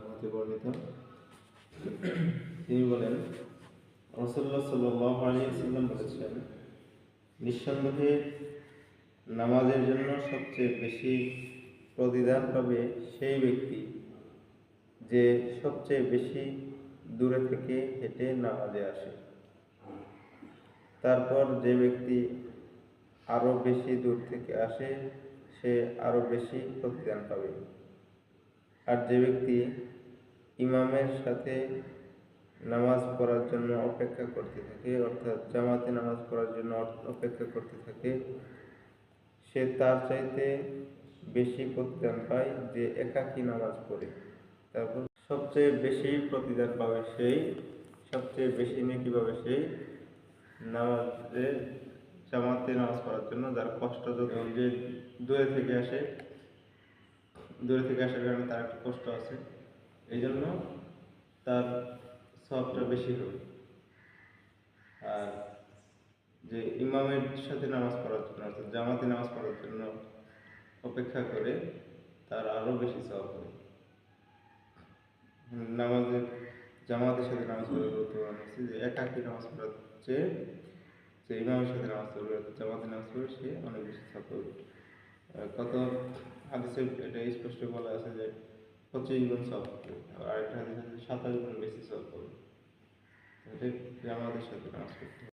হতে বর্ণিত, তিনি বলেন, রাসূলুল্লাহ সাল্লাল্লাহু আলাইহি ওয়াসাল্লাম বলেছেন, নিঃসন্দেহে নামাজের জন্য সবচেয়ে বেশি প্রতিদান পাবে সেই ব্যক্তি যে সবচেয়ে বেশি দূরে থেকে হেঁটে নামাজে আসে। তারপর যে ব্যক্তি আরো বেশি দূর থেকে আসে সে আরো বেশি প্রতিদান পাবে। আর যে ব্যক্তি ইমামের সাথে নামাজ পড়ার জন্য অপেক্ষা করতে থাকে, অর্থাৎ জামাতে নামাজ পড়ার জন্য অপেক্ষা করতে থাকে, সে তার চাইতে বেশি প্রতিদান পায় যে একাকী নামাজ পড়ে। তারপর সবচেয়ে বেশি প্রতিদান পাবে সেই, সবচেয়ে বেশি নেকি পাবে সেই নামাজে জামাতে নামাজ পড়ার জন্য যার কষ্ট, যখন যে দূরে থেকে আসার কারণে তার একটা কষ্ট আছে, এই জন্য তার সওয়াবটা বেশি হবে। আর যে ইমামের সাথে নামাজ পড়ার জন্য, অর্থাৎ জামাতে নামাজ পড়ার জন্য অপেক্ষা করে, তার আরো বেশি সওয়াব হবে। জামাতের সাথে নামাজ পড়ার গুরুত্ব আছে যে একাকী নামাজ পড়ার চেয়ে যে ইমামের সাথে নামাজ পড়বে, জামাতে নামাজ পড়বে, সে অনেক বেশি সওয়াব পাবে। কত হাদিসে এটা স্পষ্ট বলা আছে যে 25 গুণ সওয়াব পাবে, আর আরেকটা হাদিসে 27 গুণ বেশি সওয়াব পাবে। জামাতের সাথে নামাজ পড়তে হবে।